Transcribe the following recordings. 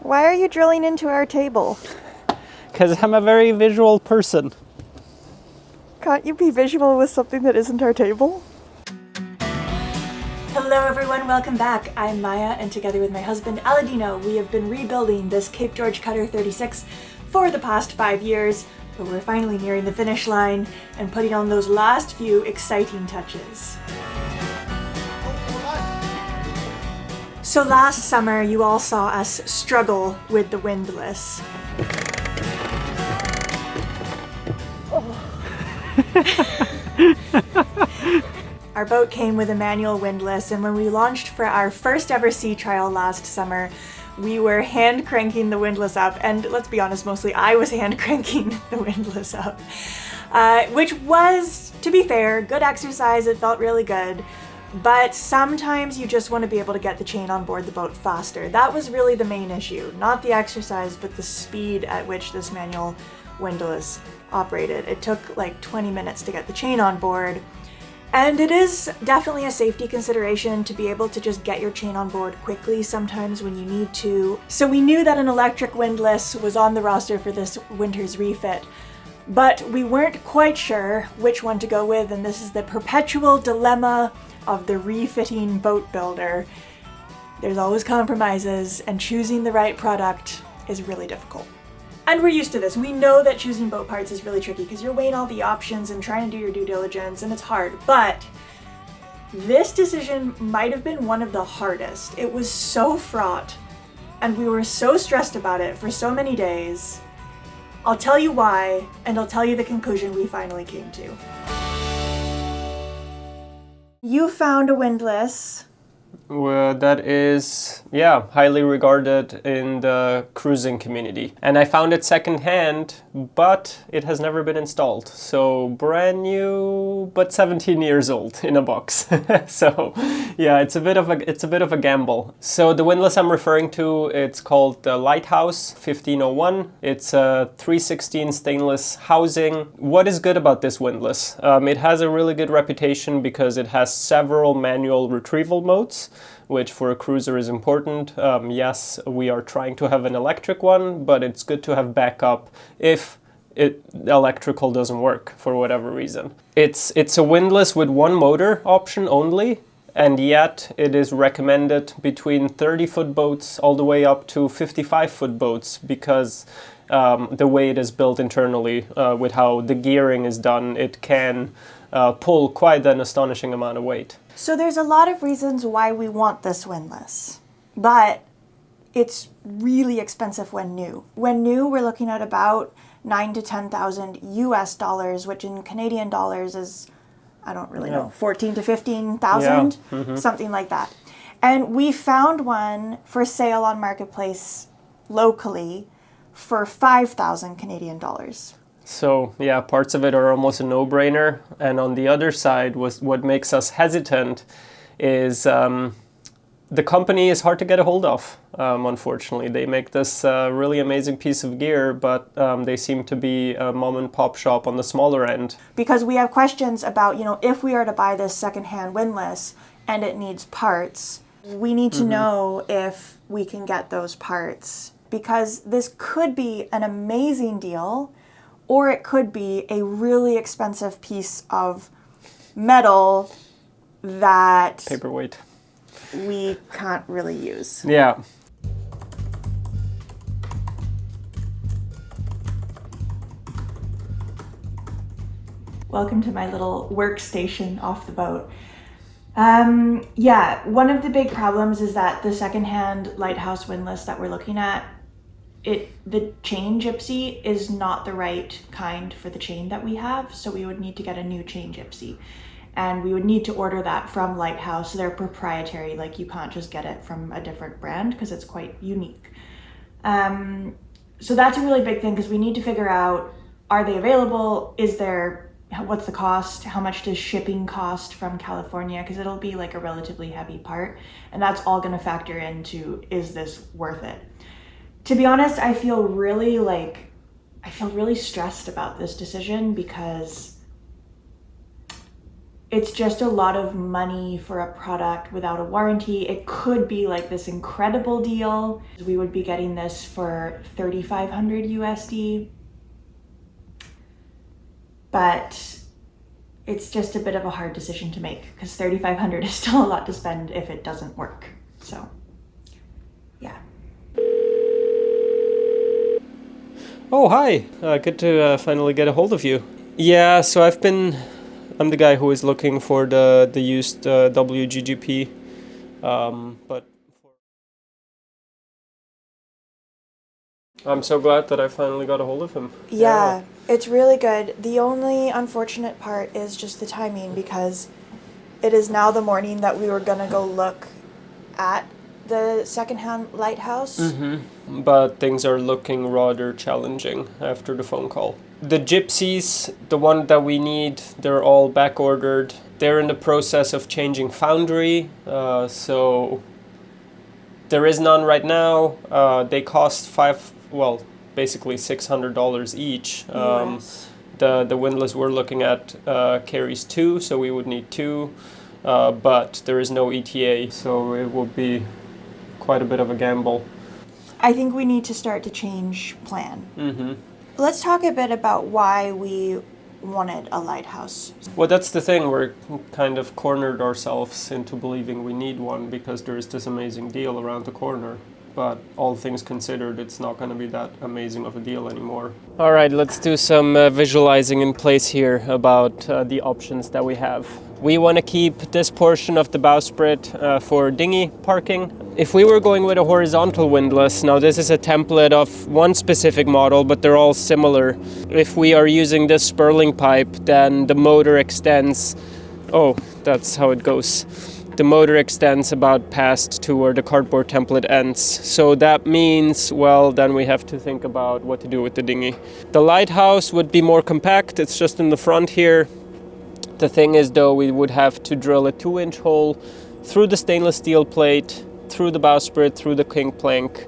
Why are you drilling into our table? Because I'm a very visual person. Can't you be visual with something that isn't our table? Hello everyone, welcome back. I'm Maya, and together with my husband Aladino, we have been rebuilding this Cape George Cutter 36 for the past 5 years, but we're finally nearing the finish line and putting on those last few exciting touches. So last summer, you all saw us struggle with the Windlass. Our boat came with a manual windlass, and when we launched for our first ever sea trial last summer, we were hand cranking the windlass up, and let's be honest, mostly I was hand cranking the windlass up, which was, to be fair, good exercise. It felt really good, but sometimes you just want to be able to get the chain on board the boat faster. That was really the main issue, not the exercise, but the speed at which this manual windlass operated. It took like 20 minutes to get the chain on board. And it is definitely a safety consideration to be able to just get your chain on board quickly sometimes when you need to. So we knew that an electric windlass was on the roster for this winter's refit, but we weren't quite sure which one to go with, and this is the perpetual dilemma of the refitting boat builder. There's always compromises, and choosing the right product is really difficult. And we're used to this. We know that choosing boat parts is really tricky because you're weighing all the options and trying to do your due diligence, and it's hard. But this decision might have been one of the hardest. It was so fraught, and we were so stressed about it for so many days. I'll tell you why, and I'll tell you the conclusion we finally came to. You found a windlass. Well, that is, highly regarded in the cruising community. And I found it secondhand, but it has never been installed. So brand new, but 17 years old in a box. So yeah, it's a bit of a gamble. So the windlass I'm referring to, it's called the Lighthouse 1501. It's a 316 stainless housing. What is good about this windlass? It has a really good reputation because it has several manual retrieval modes, which for a cruiser is important. Yes, we are trying to have an electric one, but it's good to have backup if electrical doesn't work for whatever reason. It's a windlass with one motor option only, and yet it is recommended between 30-foot boats all the way up to 55-foot boats because the way it is built internally, with how the gearing is done, it can pull quite an astonishing amount of weight. So there's a lot of reasons why we want this windlass, but it's really expensive when new. When new, we're looking at about $9,000 to $10,000 US dollars, which in Canadian dollars is, I don't really know, 14 to 15,000, something like that. And we found one for sale on Marketplace locally for 5,000 Canadian dollars. So yeah, parts of it are almost a no-brainer. And on the other side, what makes us hesitant is the company is hard to get a hold of, unfortunately. They make this really amazing piece of gear, but they seem to be a mom-and-pop shop on the smaller end. Because we have questions about, if we are to buy this secondhand windlass and it needs parts, we need to know if we can get those parts. Because this could be an amazing deal, or it could be a really expensive piece of metal that Paperweight. we can't really use. Yeah. Welcome to my little workstation off the boat. One of the big problems is that the secondhand Lighthouse windlass that we're looking at, the chain gypsy is not the right kind for the chain that we have, so we would need to get a new chain gypsy. And we would need to order that from Lighthouse. They're proprietary, like you can't just get it from a different brand because it's quite unique. So that's a really big thing because we need to figure out, are they available? What's the cost? How much does shipping cost from California? Because it'll be like a relatively heavy part, and that's all gonna factor into, is this worth it? To be honest, I feel really stressed about this decision because it's just a lot of money for a product without a warranty. It could be like this incredible deal. We would be getting this for 3,500 USD. But it's just a bit of a hard decision to make because 3,500 is still a lot to spend if it doesn't work. So, yeah. Oh, hi. Good to finally get a hold of you. Yeah, so I'm the guy who is looking for the used WGGP, but I'm so glad that I finally got a hold of him. Yeah, it's really good. The only unfortunate part is just the timing because it is now the morning that we were gonna go look at the secondhand lighthouse. Mm-hmm. But things are looking rather challenging after the phone call. The gypsies, the one that we need, they're all back ordered. They're in the process of changing foundry, so there is none right now. They cost basically $600 each. US. The Windlass we're looking at carries 2, so we would need 2, but there is no ETA, so it will be quite a bit of a gamble. I think we need to start to change plan. Mm-hmm. Let's talk a bit about why we wanted a lighthouse. Well, that's the thing. We're kind of cornered ourselves into believing we need one because there's this amazing deal around the corner. But all things considered, it's not going to be that amazing of a deal anymore. All right, let's do some visualizing in place here about the options that we have. We want to keep this portion of the bowsprit for dinghy parking. If we were going with a horizontal windlass, now this is a template of one specific model, but they're all similar. If we are using this spurling pipe, then the motor extends. Oh, that's how it goes. The motor extends about past to where the cardboard template ends. So that means, well, then we have to think about what to do with the dinghy. The lighthouse would be more compact. It's just in the front here. The thing is, though, we would have to drill a 2-inch hole through the stainless steel plate, through the bowsprit, through the king plank.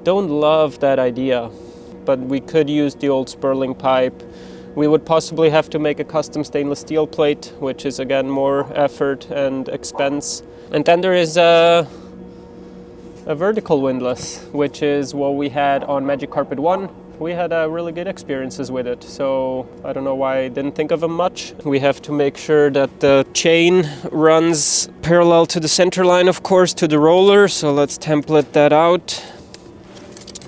Don't love that idea, but we could use the old spurling pipe. We would possibly have to make a custom stainless steel plate, which is again more effort and expense. And then there is a vertical windlass, which is what we had on Magic Carpet 1. We had really good experiences with it, so I don't know why I didn't think of them much. We have to make sure that the chain runs parallel to the center line, of course, to the roller, so let's template that out.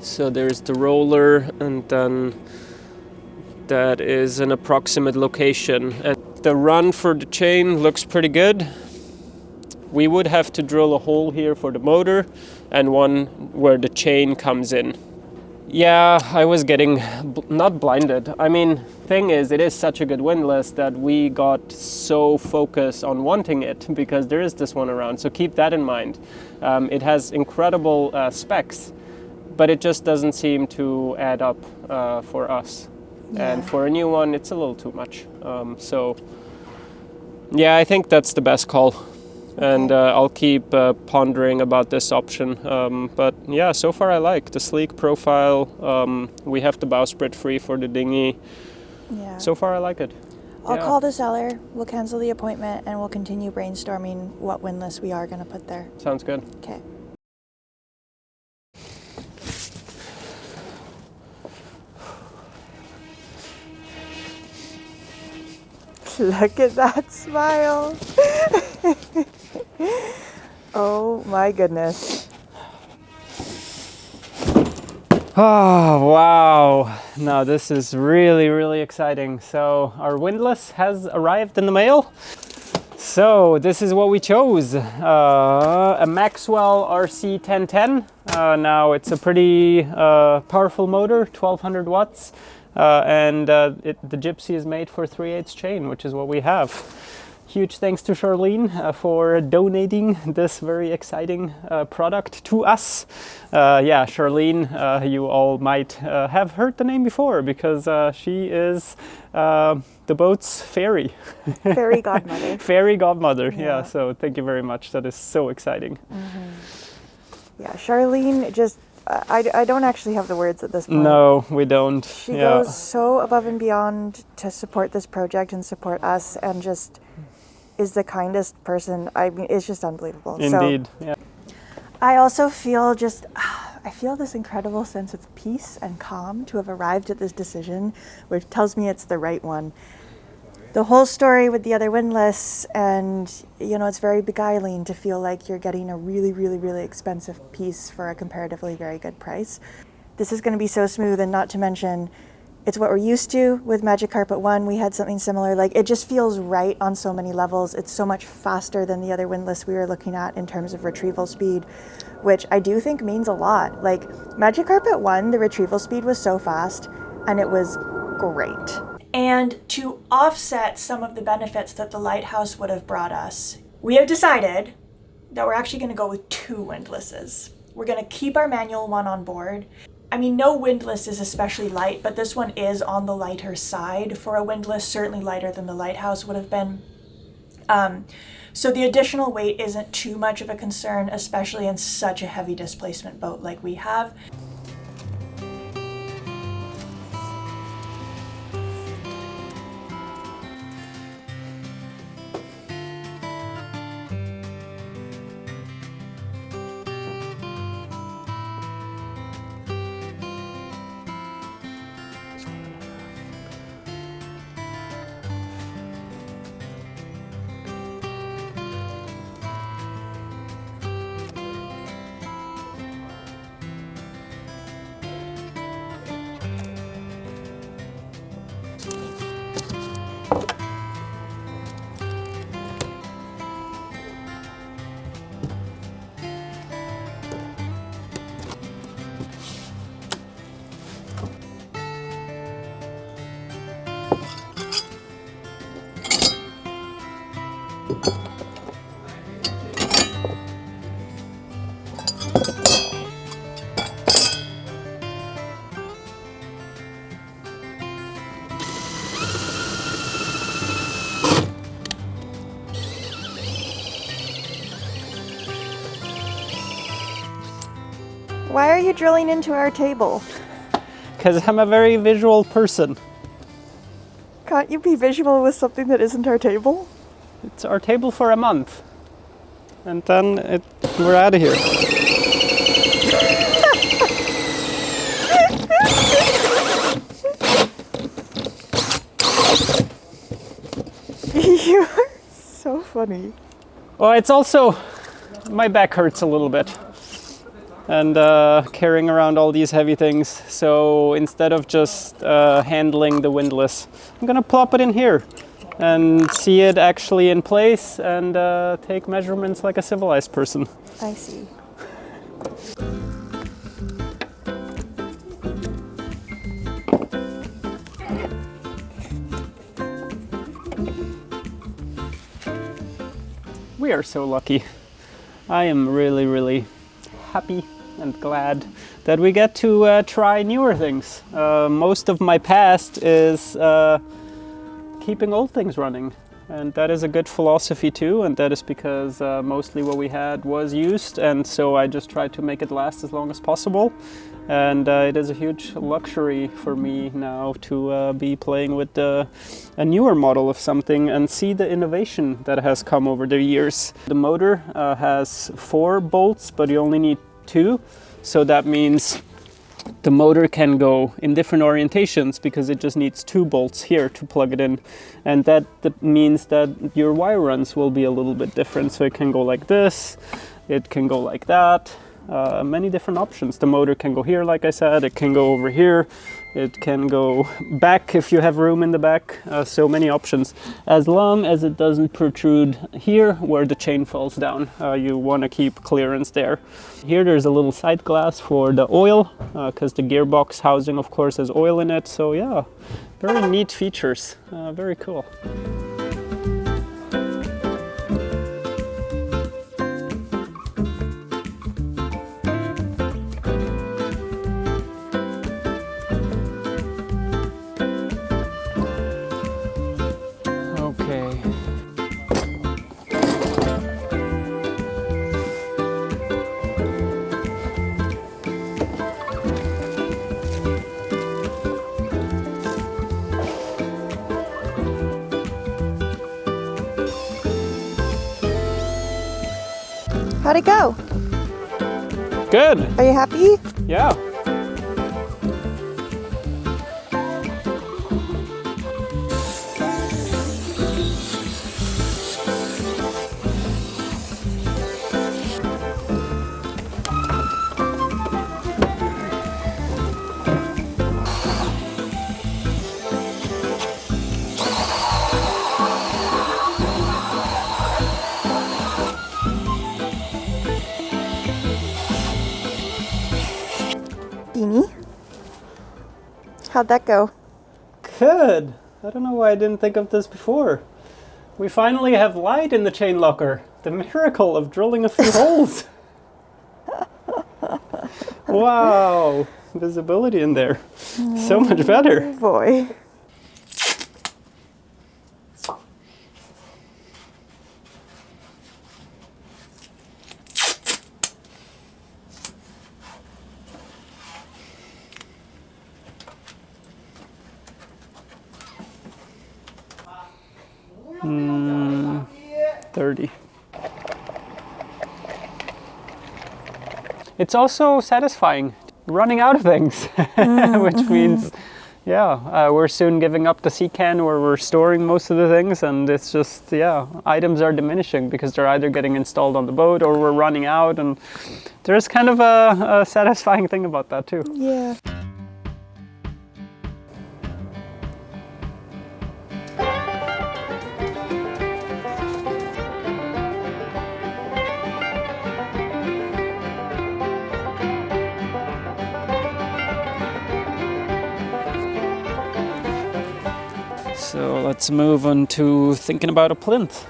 So there's the roller, and then that is an approximate location. And the run for the chain looks pretty good. We would have to drill a hole here for the motor and one where the chain comes in. Yeah, I was getting not blinded. I mean, thing is, it is such a good windlass that we got so focused on wanting it because there is this one around. So keep that in mind. It has incredible specs, but it just doesn't seem to add up for us. Yeah. And for a new one, it's a little too much. So, yeah, I think that's the best call. Okay. And I'll keep pondering about this option. But yeah, so far I like the sleek profile. We have the bowsprit free for the dinghy. Yeah. So far I like it. I'll call the seller, we'll cancel the appointment, and we'll continue brainstorming what windlass we are going to put there. Sounds good. Okay. Look at that smile. Oh my goodness. Oh, wow. Now this is really, really exciting. So our windlass has arrived in the mail. So this is what we chose. A Maxwell RC 1010. Now it's a pretty powerful motor, 1200 watts. And the Gypsy is made for 3/8 chain, which is what we have. Huge thanks to Charlene for donating this very exciting product to us. Yeah, Charlene, you all might have heard the name before because she is the boat's fairy. Fairy godmother. Fairy godmother, yeah. So thank you very much. That is so exciting. Mm-hmm. Yeah, Charlene just... I don't actually have the words at this point. No, we don't. She goes so above and beyond to support this project and support us, and just is the kindest person. I mean, it's just unbelievable. Indeed, So, yeah. I also feel I feel this incredible sense of peace and calm to have arrived at this decision, which tells me it's the right one. The whole story with the other Windlass, and it's very beguiling to feel like you're getting a really, really, really expensive piece for a comparatively very good price. This is going to be so smooth, and not to mention, it's what we're used to with Magic Carpet 1. We had something similar. Like, it just feels right on so many levels. It's so much faster than the other Windlass we were looking at in terms of retrieval speed, which I do think means a lot. Like, Magic Carpet 1, the retrieval speed was so fast, and it was great. And to offset some of the benefits that the Lighthouse would have brought us, we have decided that we're actually going to go with 2 Windlasses. We're going to keep our manual one on board. I mean, no Windlass is especially light, but this one is on the lighter side for a Windlass, certainly lighter than the Lighthouse would have been. So the additional weight isn't too much of a concern, especially in such a heavy displacement boat like we have. Why are you drilling into our table? Because I'm a very visual person. Can't you be visual with something that isn't our table? It's our table for a month. And then we're out of here. You're so funny. Well, it's also, my back hurts a little bit. And carrying around all these heavy things. So instead of just handling the Windlass, I'm gonna plop it in here and see it actually in place and take measurements like a civilized person. I see. We are so lucky. I am really, really happy and glad that we get to try newer things. Most of my past is keeping old things running, and that is a good philosophy too, and that is because mostly what we had was used, and so I just tried to make it last as long as possible. And it is a huge luxury for me now to be playing with a newer model of something and see the innovation that has come over the years. The motor has 4 bolts, but you only need 2, so that means the motor can go in different orientations because it just needs 2 bolts here to plug it in, and that means that your wire runs will be a little bit different. So it can go like this, it can go like that, many different options. The motor can go here, like I said, it can go over here, it can go back if you have room in the back, so many options. As long as it doesn't protrude here where the chain falls down, you want to keep clearance there. Here there's a little side glass for the oil, because the gearbox housing of course has oil in it, so yeah, very neat features, very cool. How'd it go? Good. Are you happy? Yeah. Beanie, how'd that go? Good. I don't know why I didn't think of this before. We finally have light in the chain locker. The miracle of drilling a few holes. Wow. Visibility in there. So much better. Oh boy. Mm, 30. It's also satisfying running out of things, which means, yeah, we're soon giving up the sea can where we're storing most of the things, and it's just, yeah, items are diminishing because they're either getting installed on the boat or we're running out, and there's kind of a satisfying thing about that too. Yeah. So let's move on to thinking about a plinth.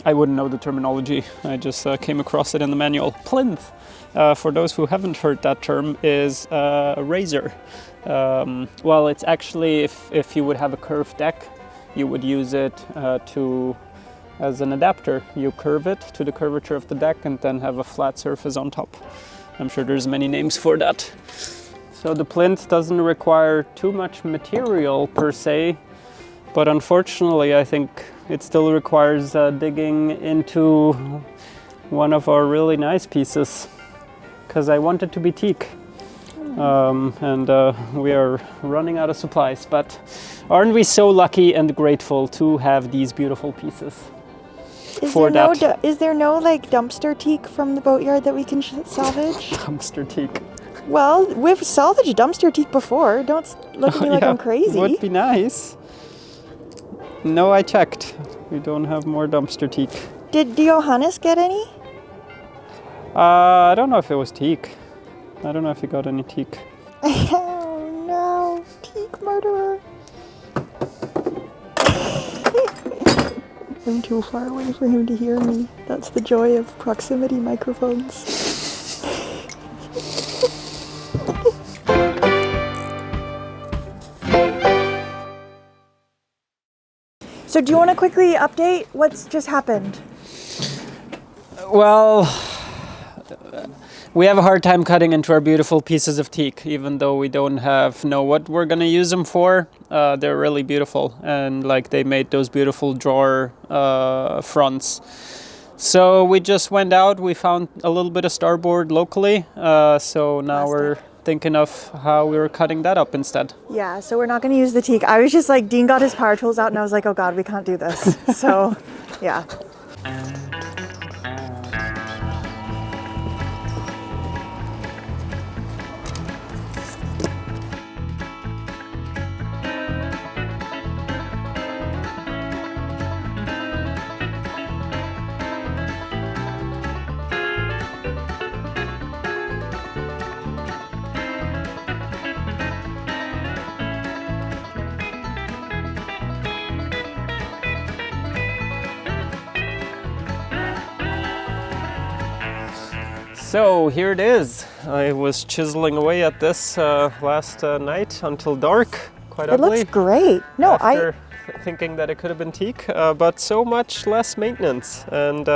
I wouldn't know the terminology, I just came across it in the manual. Plinth, for those who haven't heard that term, is a razor. Well, it's actually, if you would have a curved deck, you would use it as an adapter. You curve it to the curvature of the deck and then have a flat surface on top. I'm sure there's many names for that. So the plinth doesn't require too much material per se, but unfortunately I think it still requires digging into one of our really nice pieces, because I want it to be teak. And we are running out of supplies, but aren't we so lucky and grateful to have these beautiful pieces? Is there no like dumpster teak from the boatyard that we can salvage? Dumpster teak. Well, we've salvaged dumpster teak before. Don't look at me like I'm crazy. Would be nice. No, I checked. We don't have more dumpster teak. Did Johannes get any? I don't know if it was teak. I don't know if he got any teak. Oh no, teak murderer. I'm too far away for him to hear me. That's the joy of proximity microphones. So do you want to quickly update what's just happened? Well, we have a hard time cutting into our beautiful pieces of teak, even though we don't know what we're gonna use them for. They're really beautiful, and like they made those beautiful drawer fronts. So we just went out, we found a little bit of starboard locally, so now we're thinking of how we were cutting that up instead. Yeah, so we're not going to use the teak. I was just like, Dean got his power tools out and I was like, oh God, we can't do this. So, yeah. So here it is. I was chiseling away at this last night until dark. Quite ugly. It looks great. No, After thinking that it could have been teak, but so much less maintenance. And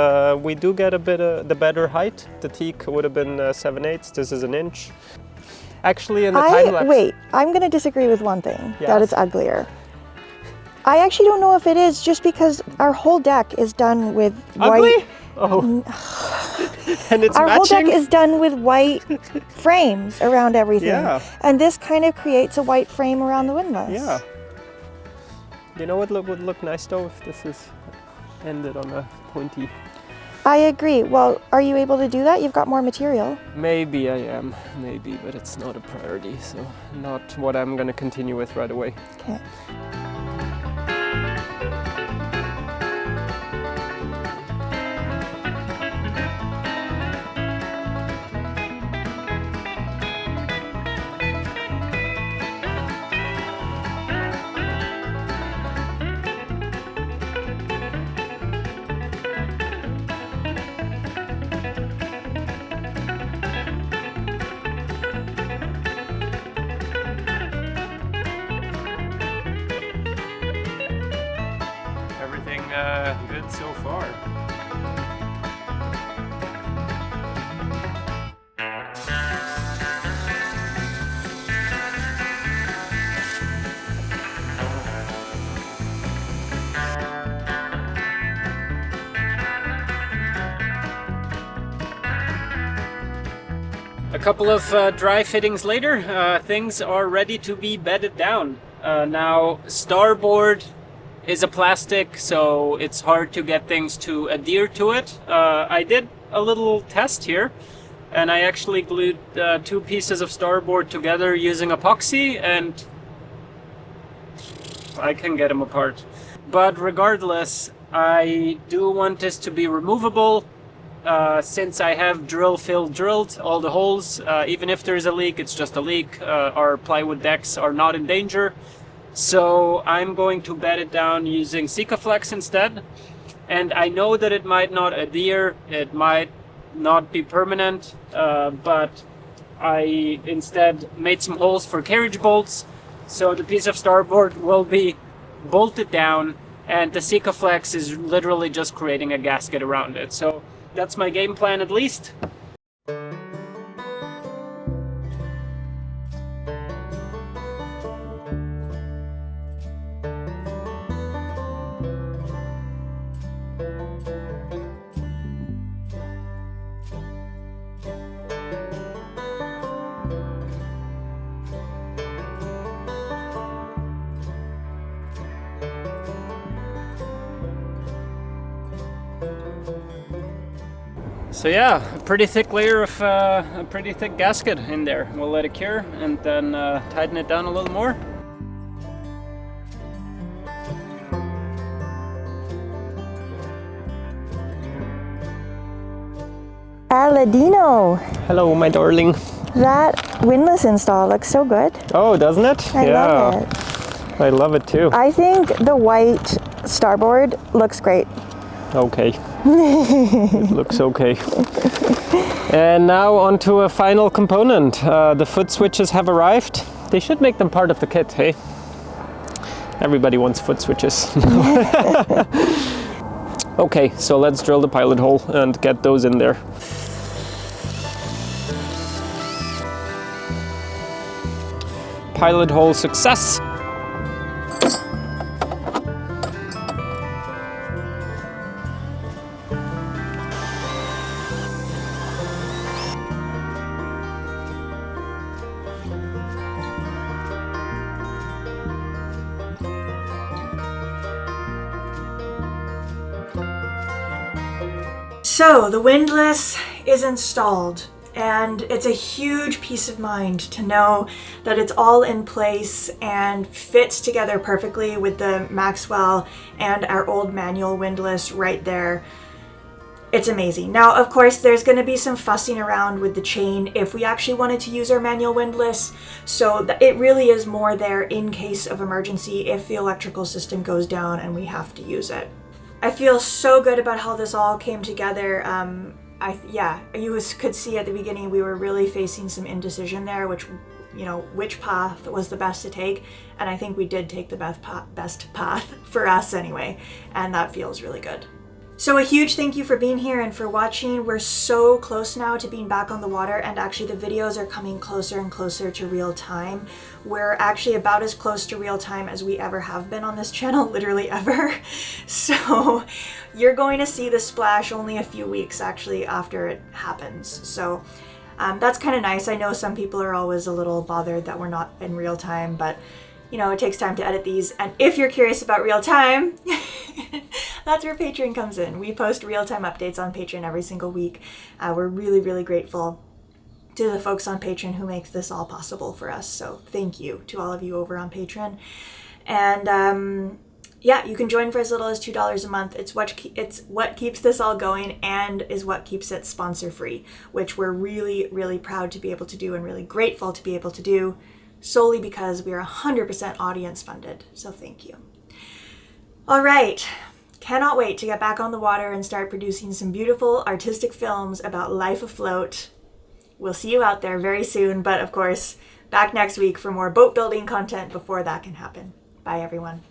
we do get a bit of the better height. The teak would have been 7/8. This is an inch. Actually, in the time lapse. Wait, I'm going to disagree with one thing. Yes. That it's uglier. I actually don't know if it is, just because our whole deck is done with Ugly? white. Oh. And it's Our whole matching? deck is done with white frames around everything. Yeah. And this kind of creates a white frame around the windlass. Yeah. You know what would look nice though if this is ended on a pointy. I agree. Well, are you able to do that? You've got more material. Maybe I am, maybe, but it's not a priority, so not what I'm gonna continue with right away. Okay. Everything good so far. A couple of dry fittings later, things are ready to be bedded down. Now, starboard is a plastic, so it's hard to get things to adhere to it. I did a little test here, and I actually glued 2 pieces of starboard together using epoxy, and I can get them apart. But regardless, I do want this to be removable. Since I have drilled all the holes, even if there's a leak, it's just a leak. Our plywood decks are not in danger. So I'm going to bed it down using Sikaflex instead. And I know that it might not adhere, it might not be permanent, but I instead made some holes for carriage bolts. So the piece of starboard will be bolted down, and the Sikaflex is literally just creating a gasket around it. So that's my game plan at least. So yeah, a pretty thick layer of a pretty thick gasket in there. We'll let it cure and then tighten it down a little more. Aladino, Hello, my darling. that windlass install looks so good. Oh, doesn't it? I love it. I love it too. I think the white starboard looks great. Okay. It looks okay. And now onto a final component. The foot switches have arrived. They should make them part of the kit, hey? Everybody wants foot switches. Okay, so let's drill the pilot hole and get those in there. Pilot hole success! So the windlass is installed, and it's a huge peace of mind to know that it's all in place and fits together perfectly with the Maxwell and our old manual windlass right there. It's amazing. Now, of course, there's going to be some fussing around with the chain if we actually wanted to use our manual windlass, so it really is more there in case of emergency if the electrical system goes down and we have to use it. I feel so good about how this all came together. You could see at the beginning we were really facing some indecision there, which path was the best to take, and I think we did take the best path for us anyway, and that feels really good. So a huge thank you for being here and for watching. We're so close now to being back on the water, and actually the videos are coming closer and closer to real time. We're actually about as close to real time as we ever have been on this channel, literally ever. So you're going to see the splash only a few weeks actually after it happens. So that's kind of nice. I know some people are always a little bothered that we're not in real time, but you know, it takes time to edit these. And if you're curious about real time, that's where Patreon comes in. We post real-time updates on Patreon every single week. We're really, really grateful to the folks on Patreon who makes this all possible for us. So thank you to all of you over on Patreon. And yeah, you can join for as little as $2 a month. It's what keeps this all going and is what keeps it sponsor-free, which we're really, really proud to be able to do and really grateful to be able to do, solely because we are 100% audience funded. So thank you. All right. Cannot wait to get back on the water and start producing some beautiful artistic films about life afloat. We'll see you out there very soon, but of course, back next week for more boat building content before that can happen. Bye, everyone.